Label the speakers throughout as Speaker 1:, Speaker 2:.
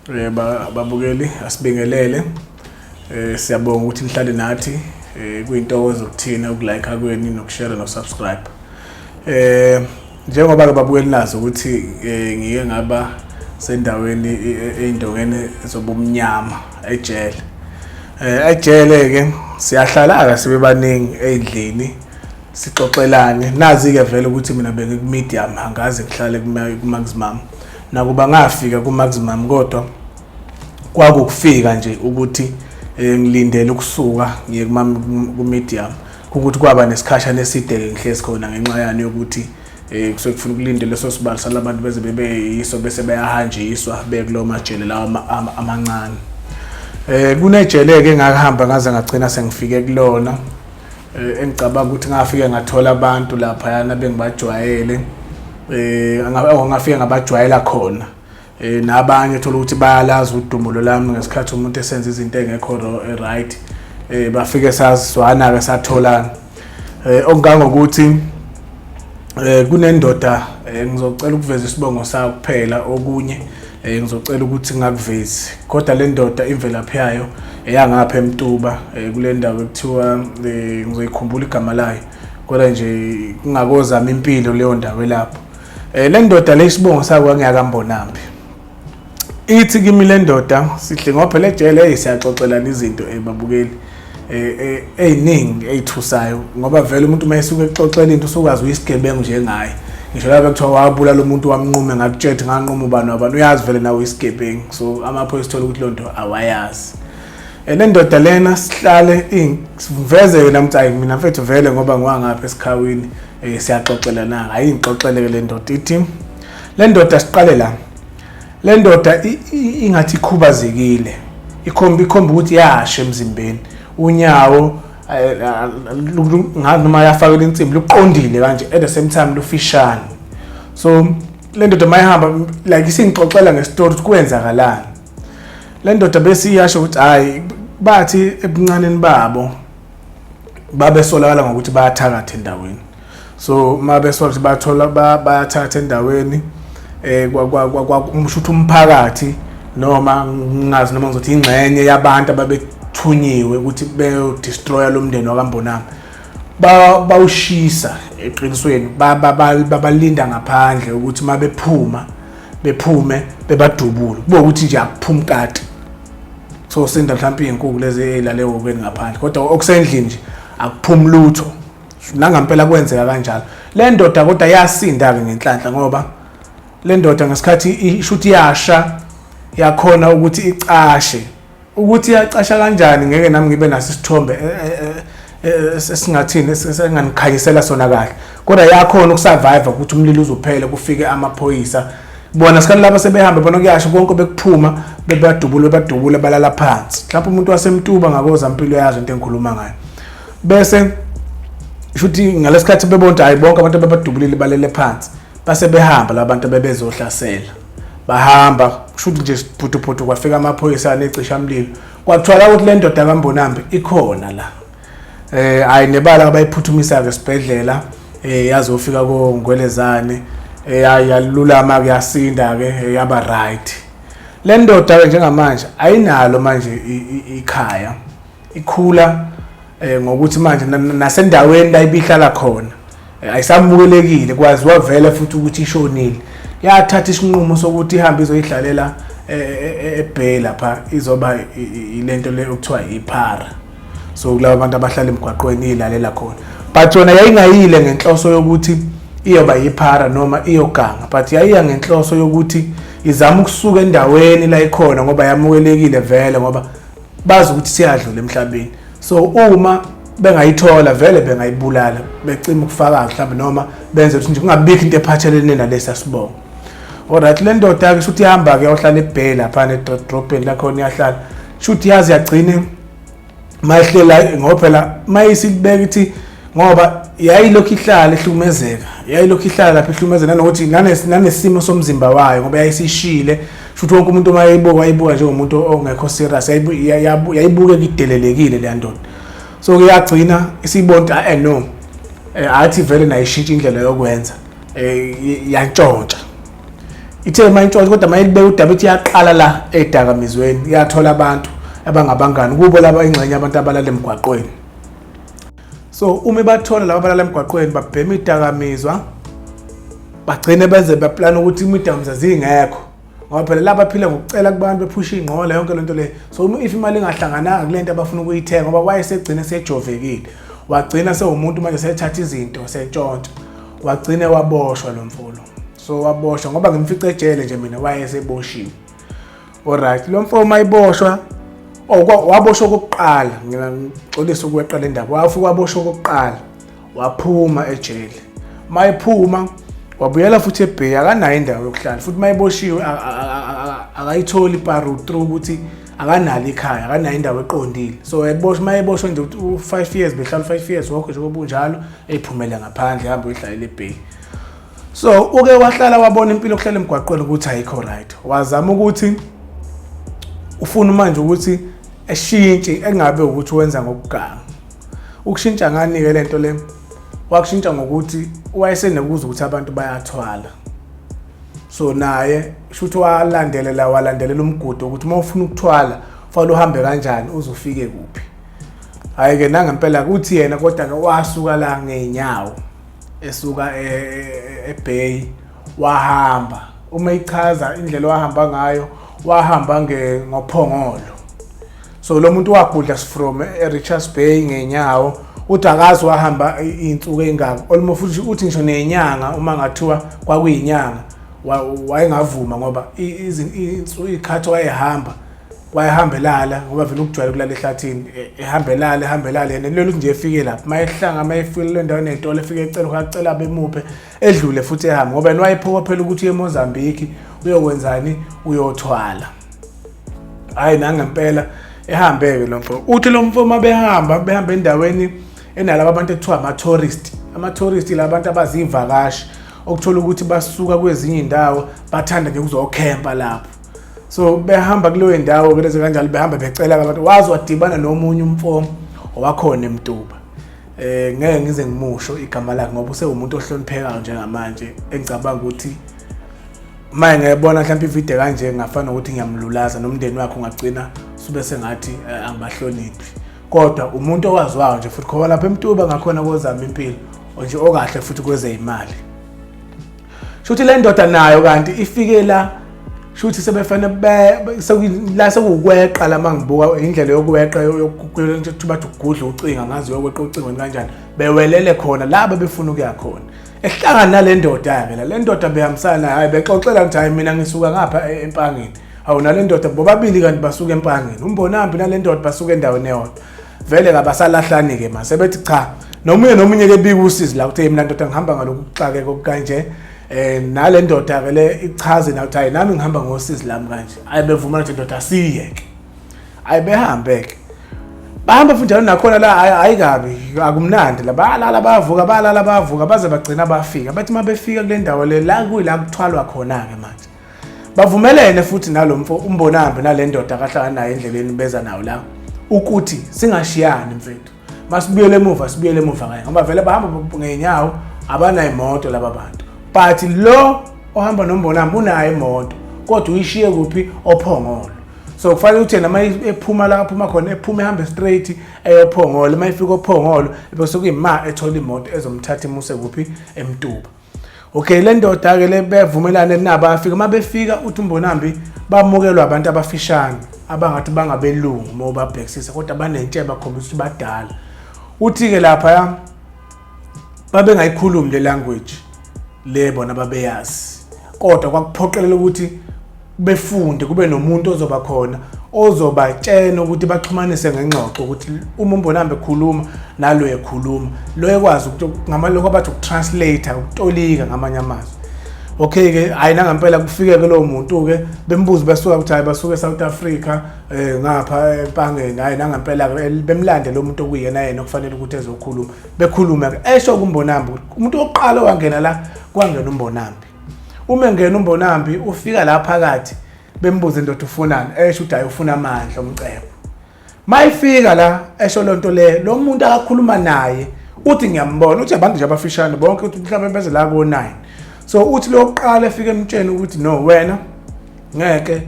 Speaker 1: babukeli asibingelele siyabonga ukuthi nihlale nathi kuyintokozo ukuthina ukulike akweni nokushare no subscribe njengoba ke babukeli nazo ukuthi ngike ngaba sendaweni eindongene zobumnyama ejele ejele ke siyahlala sibe baningi endlini sixoxelane nazi ke vele ukuthi mina bengimedium angaze ngihlale ku-maximum nakuba ngafika ku-maximum kodwa kwakufika nje ukuthi ngilindele ukusuka ngiye ku-medium ukuthi kwaba nesikhashana eside ngihlezi khona ngenxa yani yokuthi kusuke kufuna ukulindela leso sibalo salabantu beze bebeyiso bese bayahanjiswa bekulo majele lawa amancane kunejele ke ngahamba ngaze ngagcina sengifike kulona engicabanga ukuthi ngafike ngathola abantu lapha yana bengibajwayele ngafike ngabajwayela khona nabanye thola ukuthi bayalazi udumulo lami ngesikhathi umuntu esenza izinto engekho right bafike sazwana ke satholana okungangokuthi kunendoda ngizocela ukuveza isibongo sakho kuphela okunye ngizocela ukuthi ngakuvezi kodwa le ndoda imvelaphi yayo eyangapha eMtuba kule ndawo ekuthiwa ngizoyikhumbula igama layo kodwa nje kungakozama impilo leyo ndawo lapho le ndoda lesibongo sakho ngiyaka Mbonambi ithi kimi le ndoda sihle ngoba le jele siyaxoxelana izinto babukeli eyiningi eyithusayo ngoba vele umuntu mayesuka exoxela into usukwazi uyisigebengu njengaye ngisho lapha kuthiwa wabula lo muntu wamnqume ngakutshethe nganquma ubani wabani uyazi vele nawe isigebengu so amaphoyisa thola ukuthi lonto awayazi le ndoda lena sihlale siveze yena mthayi mina mfethu vele ngoba ngiwangapha esikhawini siyaxoxelana hayi ngixoxeleke le ndoda ithi le ndoda siqale la le ndoda ingathi ikhubazekile ikhomba ukuthi yashe emzimbeni unyawo noma yafaka insimbi luqondile kanje at the same time lufishane so le ndoda mayihamba like isingixoxela ngestory kwenzakalani le ndoda bese iyasho ukuthi hayi bathi ebuncaneni babo babesolakala ngokuthi bayathakatha endaweni so mabesola ukuthi bathola bayathakatha endaweni umshuthu umphakathi noma ngazi noma ngizothi ingxenye yabantu ababethunyiwe ukuthi destroy lo mndeni wakaMbonambi bawushisa eqinisweni babalinda ngaphandle ukuthi bephume bebadubula kube ukuthi nje akuphuma kati so senda mhlawumbe inkukhu lezi elale okweni ngaphandle kodwa okusendlini nje akuphumi lutho nangampela kwenzeka kanjalo le ndoda kodwa yasinda ke ngenhlanhla ngoba le ndoda ngesikhathi ishuthi yasha yakhona ukuthi icashe ukuthi yacasha kanjani ngeke nami ngibe naso isithombe esingathini esenganikhanyisela sona kahle kodwa yakhona ukusurvive ukuthi umlilo uzophela kufike amaphoyisa bona sikhathi lapha sebehamba bona kuyasho konke bekuphuma bebadubula balala phansi lapho umuntu waseMtuba ngakoza impilo yazo into engikhuluma ngayo bese shuthi ngalesikhathi bebonke hayi bonke abantu bebadubulile balele phansi base behamba labantu bebezohlasela bahamba shuthi nje siphuthu kwafika amaphoyisa necisha umlilo kwakuthwala ukuthi le ndoda kaMbonambi ikhona la hayi nebala abayiphuthumisa ke esibhedlela yazofika koNgwelezane yalulama kuyasinda ke yaba right le ndoda ke njengamanje ayinalo manje ikhaya ikhula ngokuthi manje nasendaweni la ibihlala khona ayisamukelekile kwaziwa vele futhi ukuthi ishonile yathatha isinqumo sokuthi ihambe izoyihlalela eBay lapha izoba ilento le okuthiwa iphara so kulabo abantu abahlala emgwaqweni ilalela khona but yona yayingayile ngenhloso yokuthi iyoba iphara noma iyoganga but yayiya ngenhloso yokuthi izama ukusuka endaweni la ikhona ngoba yamukelekile vele ngoba bazi ukuthi siyadlula emhlabeni so uma bengayithola vele bengayibulala becima ukufaka mhlawumbe noma benze ukuthi nje kungabikho into ephathelene nalesa sibongo alright le ndoda ke shuthi ihamba ke yohlala eBay lapha nedropeni la khona iyahlala shuthi yazi yagcine mayihlela ngoba phela mayisilibeka ithi ngoba yayilokhu ihlala ehlukumezeka yayilokhu ihlala lapha ehlukumezeka nanokuthi nanesimo somzimba wayo ngoba yayisishile shuthi wonke umuntu mayibuka njengomuntu ongekho serious yayibuke idelelekile le ndoda so kuyagcina isibonta no athi vele nayishintsha indlela yokwenza yantshontsha ithe mayintshontshe kodwa mayibeka udaba ethi yaqala la edakamizweni yathola abantu abangabangani kubo laba ingxenye abantu abalala emgwaqweni. So uma bathola laba abalala emgwaqweni babhema idakamizwa bagcine beze baplana ukuthi imidakamizwa zingekho ngoba phela laba baphila ngokucela kubantu bephusha ingqola yonke lento le. So if imali ingahlangananga kulento abafuna ukuyithenga ngoba wayesegcina sejovekile wagcina sewumuntu manje sethatha izinto sentshontsho wagcine waboshwa lo mfulo. So waboshwa ngoba ngimfica ejele nje mina wayeseboshiwe. Alright, lo mfo mayiboshwa waboshwa kokuqala ngixolisa ukweqa le ndaba wafika waboshwa kokuqala waphuma ejele. Mayiphuma wabuyela futhi eBay akanayo indawo yokuhlala futhi mayiboshiwe akayitholi parole through ukuthi akanalo ikhaya akanayo indawo eqondile. So eboshwa mayiboshwa nje 5 years behlala 5 years wonke nje obunjalo eyiphumela ngaphandle ehamba uyihlalela eBay. So uke wahlala wabona impilo yokuhlala emgwaqweni ukuthi ayikho right. Wazama ukuthi ufuna manje ukuthi eshintshe engabe ukuthi wenza ngokuganga. Ukushintsha ngani ke lento le? Wakushintsha ngokuthi wayesenekuza ukuthi abantu bayathwala. So naye shuthi walandelela umgudu ukuthi uma ufuna ukuthwala fanele uhambe kanjani uzofike kuphi. Hayi ke nangempela kuthi yena kodwa ke wasuka la ngeenyawo esuka eBay wahamba. Uma ichaza indlela wahamba ngayo wahamba ngophongolo. So lo muntu wagudla from eRichards Bay ngenyawo uthi akazi wahamba insuku engaka almost futhi uthi ngisho nenyanga uma ngathiwa kwakuyinyanga wayengavuma ngoba ikhathi wayehambelala ngoba vele ukujwayela kulala ehlathini ehambelala yena lelo nje efike lapha mayefika le ndawo netolo efike ecela ukacela bemuphe edlule futhi ehamba ngoba yena wayephuka phela ukuthi eMozambique uyokwenzani uyothwala. Hayi nangempela ehambeke lo mfo uthi lo mfo behamba endaweni enalabo abantu ekuthiwa ama-tourist labantu abazivakashi okuthola ukuthi basuka kwezinye indawo bathanda nje ukuzokhempa lapho. So behamba kuleyo ndawo kuleze kanjalo behamba becela abantu wazi wadibana nomunye umfomo owakhona eMtuba. Ngeke ngize ngimusho igama lakhe ngoba usewumuntu ohloniphekayo njengamanje engicabanga ukuthi maye ngiyabona mhlawumbe ivideo kanje ngafana ukuthi ngiyamlulaza nomndeni wakhe ungagcina sube sengathi angibahloniphi. Kodwa umuntu owaziwayo nje futhi khoba lapha eMtuba ngakhona kozama impilo nje okahle futhi kweze imali. Shuthi le ndoda nayo kanti ifike la shuthi sebefanele la sekukweqa la mangibuka indlela yokweqa yokuthi bathi ukugudla ucinga ngazi yokweqa ucingweni kanjani bewelele khona laba befuna ukuya khona. Ehlangana nale ndoda ke le ndoda behambisana hayi bexoxela ukuthi hayi mina ngisuka ngapha empangeni. Hawu nale ndoda bobabili kanti basuka empangeni. Umbonambi nale ndoda basuka endaweni eyodwa. Vele kabasalahlani ke mase bethi cha nomunye ke bika usizi la ukuthi mina ndoda ngihamba ngalokuxake kokanje nale ndoda ke le ichaze na ukuthi hayi nami ngihamba ngosizi lami kanje. Hayi bevuma ukuthi ndoda siyeke. Hayi behambe ke. Bahamba futhi nakhona la hayi kabi akumnandi la balala bavuka baze bagcina bafika. Bathi mabefika kule ndawo le la kuyila kuthwalwa khona ke manje. Bavumelene futhi nalomfo umbonambi nale ndoda akahlangana nayo endleleni beza nawo la ukuthi singashiyani mfethu. Masibuyele emuva kanye ngoba vele bahamba ngenyawo abanayo imoto laba bantu. But lo ohamba nombonambi unayo imoto kodwa uyishiye kuphi ophongolo. So kufanele ukuthi yena ephuma la aphuma khona ephuma ehambe straight eyophongolo mayifika ophongolo bese kuyima ethola imoto ezomthatha imuse kuphi eMtuba. Okay le ndoda ke le bevumelane nabo afika mabefika uthi umbonambi bamukelwa abantu abafishane abangathi bangabelungu uma babhekisisa kodwa banentsheba bakhombisa ukuthi badala. Uthi ke lapha babe ngayikhulumi le language le bona babeyazi kodwa kwakuphoqelela ukuthi befunde kube nomuntu ozoba khona ozobatshena ukuthi baxhumanise ngengxoxo ukuthi uma umbonambi ekhuluma nalo ekhuluma lo ekwazi ukuthi ngamaloko abathi ukutranslate ukutolika ngamanye amazwi. Okay ke hayi nangempela kufike ke lo muntu ke bembuza besuka ukuthi hayi basuka eSouth Africa ngapha empangeni hayi nangempela bemlande lo muntu okuyena yena okufanele ukuthi ezokhuluma bekhuluma ke esho kumbonambi umuntu oqala wangena la kwangena umbonambi. Uma engena umbonambi ufika la phakathi bembuza indoda ufunani esho ukuthi hayi ufuna amandla omcebo. Mayifika la esho lonto le lo muntu akakhuluma naye uthi ngiyambona uthi abantu nje abafishane bonke uthi mhlawumbe beze la ko9. So uthi lokuqala efike emtshene ukuthi no wena ngeke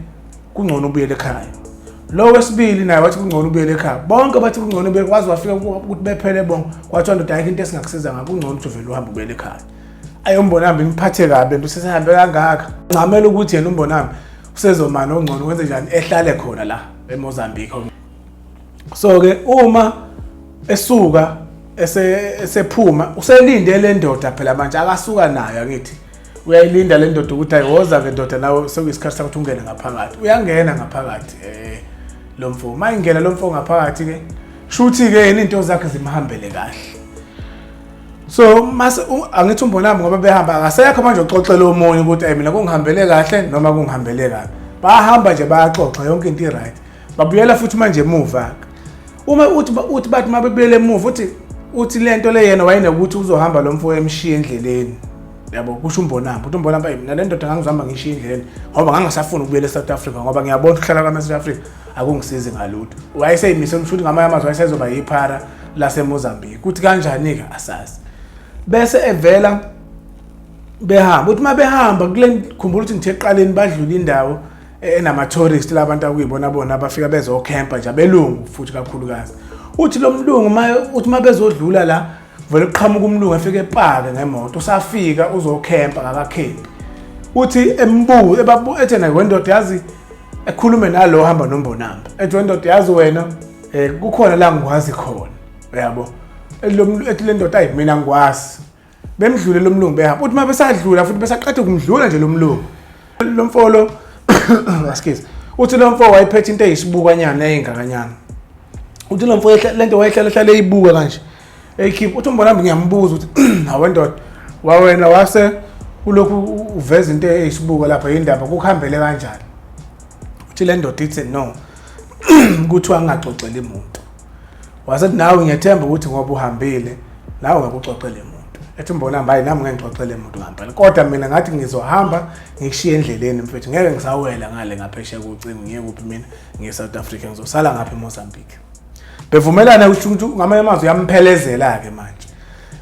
Speaker 1: kungcono ubuyele ekhaya. Lo wesibili naye wathi kungcono ubuyele ekhaya. Bonke bathi kungcono ubuyele kwazi wafika ukuthi bephele bonke. Kwathiwa ndoda ayikho into esingakusiza ngakho kungcono ukuthi uvele uhambe ubuyele ekhaya. Ayombonambi ngiphathe kabi lento sesahambe kangaka. Ncamela ukuthi yena umbonambi usezomana ongcono kwenze njani ehlale khona la eMozambique. So ke uma esuka esephuma uselinde le ndoda phela manje akasuka nayo akithi. Uyayilinda le ndoda ukuthi ayiwoza ke ndoda nawe sekuyisikhathi ukuthi ungene ngaphakathi. Uyangena ngaphakathi lo mfo. Mayingena lo mfo ngaphakathi ke shuthi ke yena into zakhe zimhambele kahle. So mase angithi umbonambi ngoba behamba akasekho manje uxoxela omunye ukuthi mina kungihambele kahle noma kungihambele kabi. Bahamba nje bayaxoxa yonke into right. Babuyela futhi manje emuva. Uma uthi bathi mabebuyele emuva uthi lento le yena wayenokuthi uzohamba lo mfo emshiya endleleni. Yabo kusho umbonambi. Uthi umbonambi mina le ndoda ngangizihamba ngishiya endleleni ngoba ngangasafuna ukubuyela eSouth Africa ngoba ngiyabona ukuhlala kwaMasouth Africa akungisizi ngalutho. Wayeseyimise umshuthi ngamanye amazwi wayesezoba yiphara laseMozambique. Kuthi kanjani ke asazi. Bese evela behamba uthi mabehamba kule khumbula ukuthi ngithe eqaleni badlula indawo enama tourists labantu akuyibona bona abafika bezocampa nje abelungu futhi kakhulukazi. Uthi lo mlungu uthi mabezodlula la vele uqhamuka umlungu efike epaka ngemoto usafika uzocampa akakhepi. Uthi embuzo ethena wendoda yazi ekhulume nalo hamba nombonambi. Ethi wendoda yazi wena kukhona la ngikwazi khona. Yabo. Ethi le ndoda ayi mina ngikwazi. Bemdlule lo mlungu behamba. Uthi mabesadlula futhi besaqeda ukumdlula nje lo mlungu. Lo mfolo askies. Uthi lo mfo wayephethe into eyisibukanyana eyingakanyana. Uthi lo mfo lento wayehlala eyibuka kanje. Ekhipha uthi umbonambi ngiyambuza ukuthi awendoda wawena wase ulokhu uveza into eyisibuka lapha indaba kukhambele kanjani. Uthi le ndoda ithi no. Kuthiwa ngingaxoxela imuntu. Wasethi nawe ngiyathemba ukuthi ngoba uhambile nawe ngakuxoxela imuntu. Ethi umbonambi hayi nami ngengixoxele imuntu ngempela. Kodwa mina ngathi ngizohamba ngikushiye endleleni mfethu ngeke ngisawela ngale ngaphesheya kucingo ngeke kuphi mina ngeSouth Africa ngizosala ngapha eMozambique. Bevumelana ukuthi ngamanye amazwi yamphelezela ke manje.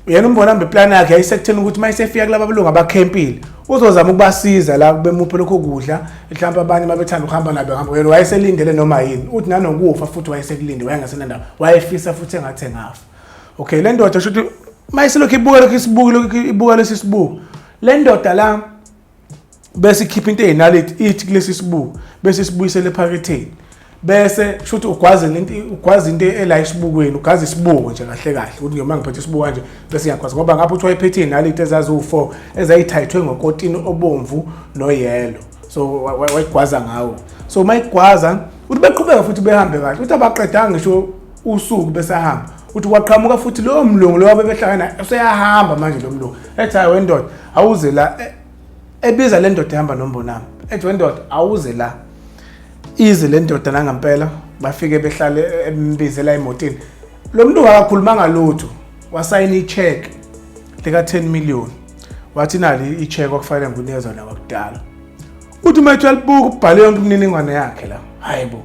Speaker 1: Yena umbonambi plan yakhe yayisekuthena ukuthi mayisefika kulabo belungu abakhempile uzozama ukubasiza la bemuphe lokho kudla mhlawumbe abanye mabethanda ukuhamba nabo behamba yena wayeselindele noma yini uthi nanokufa futhi wayesekulinde wayengasena ndawo wayefisa futhi engathi ngafa. Okay le ndoda shothi mayiselokhu ibuka lokho isibuko lokho ibuka lesisibuko le ndoda la bese ikhipha into eyinality ithi kulesi sibuko bese sibuyisele ephaketheni bese shothi ugwazi into ela isibukweni ugazi isibuko nje kahle kahle ukuthi ngema ngiphethe isibuko kanje bese ngiyakwazi ngoba ngapha uthi wayephethe inality ezazi u4 ezayithayithwe ngokotini obomvu no yellow so wayigwaza ngawo so mayigwaza uthi beqhubeka futhi behambe kahle uthi abaqedanga ngisho usuku besahamba uthi waqhamuka futhi lo mlungu lo wabebehlangana useyahamba manje lo mlungu ethi hayi wendoda awuze la ebiza le ndoda ehamba nombonambi ethi wendoda awuze la ize le ndoda nangempela bafike behlale embizela emotini lo muntu akakhuluma ngalutho wasayina icheck leka 10 million wathi nali icheck okufanele ngunikezwe la kwakudala uthi mathi alibuka ubhale yonke imininingwane yakhe la hayibo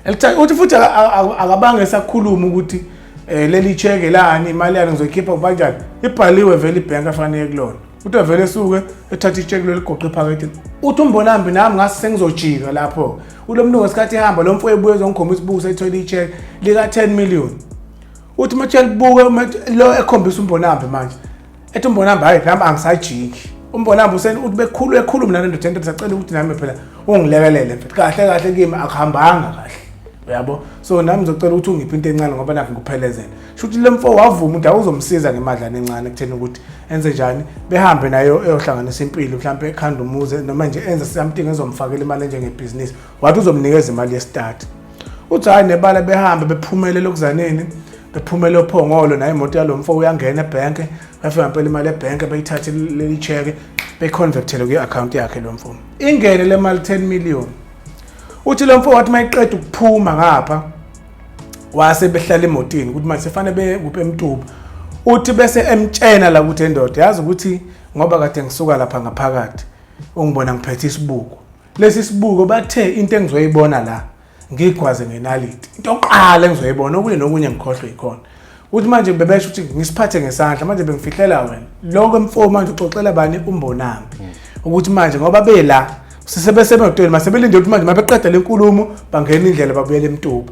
Speaker 1: elithatha uthi futhi akabange esakhuluma ukuthi leli check elani imali yakhe ngizoyikhipha kanjani ibhaliwe vele ibank afanele kulona uthi vele esuke ethatha icheck leligoqa ephaketheni uthi umbonambi nami ngase sengizojika lapho ulomuntu ngesikhathi ehamba lo mfo ebuye ezongikhombisa isibuko sayithola icheck lika 10 million uthi mathi alibuka lo ekhombisa umbonambi manje ethi umbonambi hayi nami angisajiki umbonambi uthi ekhuluma nalo ndoda into sacela ukuthi nami phela ungilekelele mfethu kahle kahle kimi akuhambanga kahle uyabo so nami ngizocela ukuthi ungiphi into encane ngoba nakho ngikuphelezela shuthi lemfo wavuma ukuthi awuzomsiza ngemadlana encane ekutheni ukuthi enze njani behambe nayo eyohlanganisa impilo mhlawumbe ekhanda umuze noma nje enze something ezomfakela imali njengebusiness wathi uzomnikeza imali yestart uthi hayi nebala behambe bephumele lokuzaneni bephumele ophongolo naye imoto yalomfo uyangena ebank bafika ngempela imali ebank bayithathe leli check beconvertele kwi-account yakhe lo mfo ingene le mali 10 million uthi lo mfo wathi mayiqeda ukuphuma ngapha wase behlala emotini ukuthi manje sefanele bekuphe emtuba uthi bese emtshena la ukuthi endoda yazi ukuthi ngoba kade ngisuka lapha ngaphakathi ungibona ngiphethe isibuko lesi sibuko bathe into engizoyibona la ngigwaze ngenality into oqala engizoyibona okunye nokunye ngikhohlwe ikhona uthi manje bebesho ukuthi ngisiphathe ngesandla manje bengifihlela wena lonke mfo manje uxoxela bani uMbonambi ukuthi manje ngoba bela sisebesebedweni masebelinde ukuthi manje mabeqeda lenkulumo bangena indlela babuyele eMtuba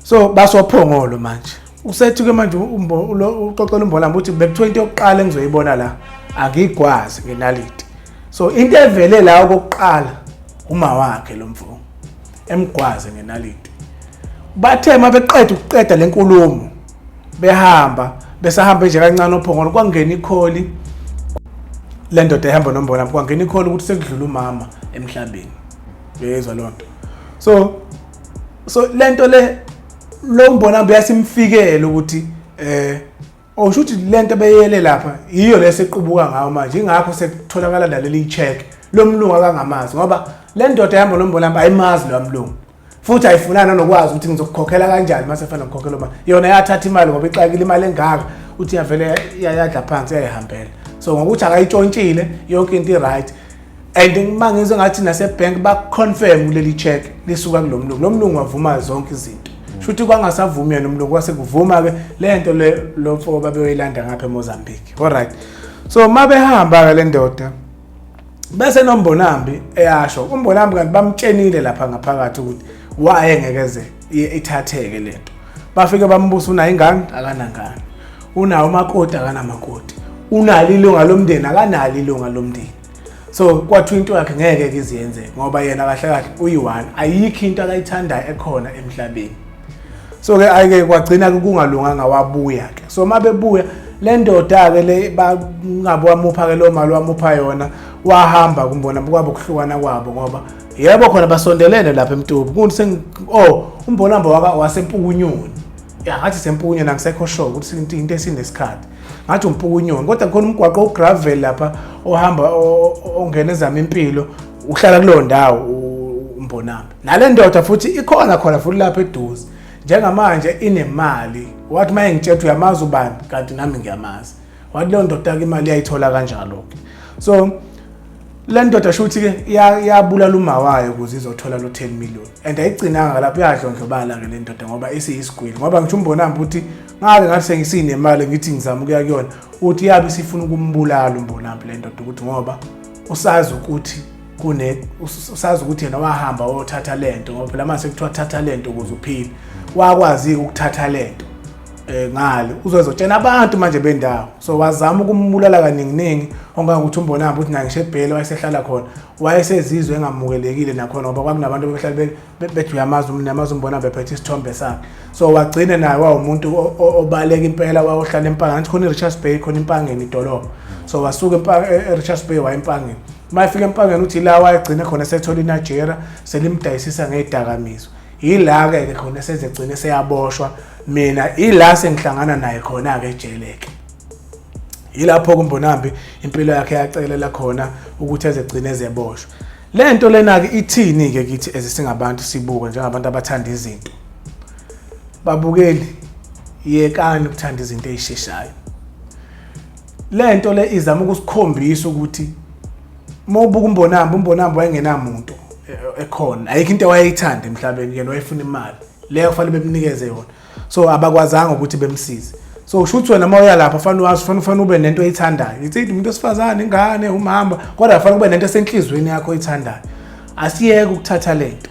Speaker 1: so basophongolo manje usethi ke manje uxoxela uMbonambi ukuthi bek20 yokuqala engizoyibona la akigwazi ngenaliti so into evele la okokuqala uma wakhe lo mfo emgwaze ngenaliti bathe mabeqeda ukuqeda lenkulumo behamba besahamba nje kancane ophongolo kwangena ikholi lento ehamba noMbonambi kwangena ikholi ukuthi sekudlula umama emhlabeni bezwa lonto so lento le lo Mbonambi yasimfikele ukuthi oshuthi lento beyele lapha iyo lesequbuka ngayo manje ingakho sekutholakala naleli check lo mlungu akangamazi ngoba le ndoda ehamba noMbonambi ayimazi lo mlungu futhi ayifunana nokwazi ukuthi ngizokukhokhela kanjani mase fanele ngikhokhele uma yona yathatha imali ngoba ixakile imali engaka uthi yavele yadla phansi yayihambela so ngokuthi akayitshontshile yonke into right and ngimangizwe ngathi nase bank ba confirm leli check lisuka kulomlungu lo mlungu wavuma zonke izinto shuthi kwangasavumi yena umlungu kwase kuvuma ke lento lo mfo babeyilanda ngapha eMozambique alright so mabehamba ke le ndoda bese noMbonambi eyasho uMbonambi kanti bamtshenile lapha ngaphakathi ukuthi wayengekeze ithatheke lento bafike bambuza una ingane akanangane unawo makoti akanamakoti unalo ilunga lomndeni akanalo ilunga lomndeni so kwathu into yakhe ngeke iziyenze ngoba yena kahle kahle uyi1 ayikho into akayithandayo ekhona emhlabeni so ke ayike kwagcina kungalunganga wabuya ke so mabebuya le ndoda ke le bangabe wamupha ke lo mali wamupha yona wahamba kuMbonambi kwabo kuhlukana kwabo ngoba yebo khona basondelene lapha eMtuba kuthi uMbonambi wasempukunyoni ngathi sempukunyoni angisekho sure ukuthi into esinesikhathi ngathi umpukunyoni kodwa khona umgwaqo ogravel lapha ohamba ongena ezama impilo uhlala kulo ndawo uMbonambi nale ndoda futhi ikhona khona futhi lapha eduze njengamanje inemali wathi maye ngitshethe uyamazi ubani kanti nami ngiyamazi wathi lo ndoda ke imali yayithola kanjalo ke so le ndoda shuthi ke yabulala uma wayo ukuze izothola lo 10 million and ayigcinanga lapho yadlondlobala ke le ndoda ngoba isiyisigwili ngoba ngisho uMbonambi ukuthi ngake ngathi sengisinemali ngithi ngizama ukuya kuyona uthi yabe sifuna ukumbulala uMbonambi le ndoda ukuthi ngoba usazi ukuthi usazi ukuthi yena wahamba wothatha lento ngoba phela mase kuthiwa thatha lento ukuze uphile wakwazi ukuthatha lento ngale uzozotshena abantu manje bendawo so wazama ukumbulala kaningi ongangukuthi uMbonambi uthi nangisho eBhele wayesehlala khona wayesezizwe engamukelekile nakhona ngoba kwakunabantu behlala bethi uyamazi uMbonambi ephethe isithombe sakhe so wagcina naye wawumuntu obaleka impela wayohlala empangeni athi khona eRichards Bay khona impangeni idolobha so wasuka eRichards Bay waya empangeni mayifika empangeni uthi la wayegcina khona sethola iNigeria selimdayisisa ngezidakamizwa yila ke khona sezegcina seyaboshwa mina ila sengihlangana naye khona ke ejeleke yilapho kuMbonambi impilo yakhe yacelela khona ukuthi ezegcina ezeboshwa lento lena ke ithini ke kithi ezisingabantu sibuka njengabantu abathanda izinto babukeli yekani ukuthanda izinto ezisheshayo lento le izama ukusikhombisa ukuthi mawubuka uMbonambi wayengenamuntu ekhona ayikho into wayeyithanda emhlabeni yena wayefuna imali leyo kufanele bemnikeze yona so abakwazanga ukuthi bemsize so ushuthi wena mawuya lapha fanele ube nento oyithandayo ithi umuntu osifazane ingane umhamba kodwa fanele ube nento esenhlizweni yakho oyithandayo asiyeke ukuthatha lento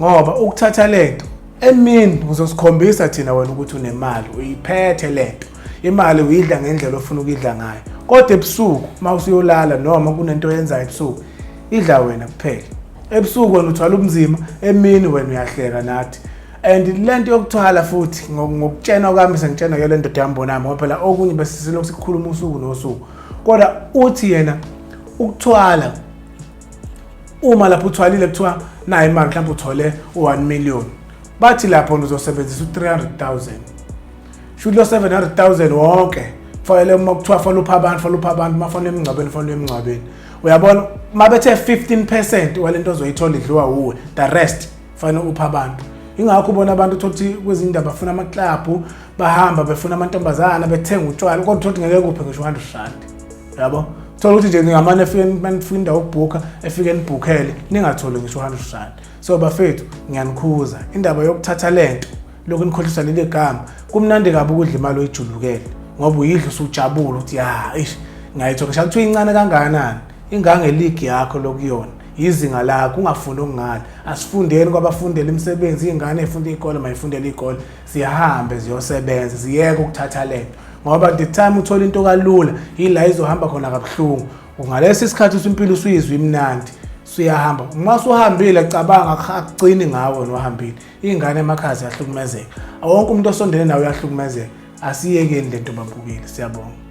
Speaker 1: ngoba ukuthatha lento emini uzosikhombisa thina wena ukuthi unemali uyiphethe lento imali uyidla ngendlela ofuna ukidla ngayo kodwa ebusuku mawusuyolala noma kunento oyenzayo ebusuku idla wena kuphela ebusuku wena uthwala ubunzima emini wena uyahleka nathi and lento yokuthwala futhi ngokutshena kwami sengitshena ke lento yaMbonambi ngoba phela okunye besisiloku sikhuluma usuku nosuku kodwa uthi yena ukuthwala uma lapho uthwalile kuthiwa nayi imali mhlawumbe uthole u1 million bathi lapho uzosebenzisa u300,000 shuthi lo 700,000 wonke fanele uma kuthiwa fanele upha abantu mafanele emingcwabeni uyabona mabethe 15% walento ozoyithola idliwa uwe the rest fanele upha abantu ingakho ubona abantu ukuthi kwezindaba bafuna amaclub bahamba befuna amantombazana bethenga utshwala kodwa uthi ngeke kuphe ngisho 100 rand yabo thola ukuthi nje ngamane efika indawo ukubhuka efike nibhukele ningatholi ngisho 100 rand so bafethu ngiyanikhuza indaba yokuthatha lento lokhu nikhohlisa leli gama kumnandi kabi ukudla imali oyijulukele ngoba uyidla usujabula uthi ngayithola ngisho kuthiwa incane kangakanani ingange league yakho lokuyona izinga lakho ungafundi okungala asifundeni kwabafundela imisebenzi ingane efunda izikole mayifundela izikole siyahambe ziyosebenza ziyeke ukuthatha lento ngoba the time uthola into kalula ila izohamba khona kabuhlungu ungalesi isikhathi usimpilo usuyizwa imnandi siyahamba uma usuhambile cabanga akugcini ngawe nohambile ingane emakhaya ziyahlukumezeka wonke umuntu osondele nawe uyahlukumezeka asiyekeni lento babukile siyabonga.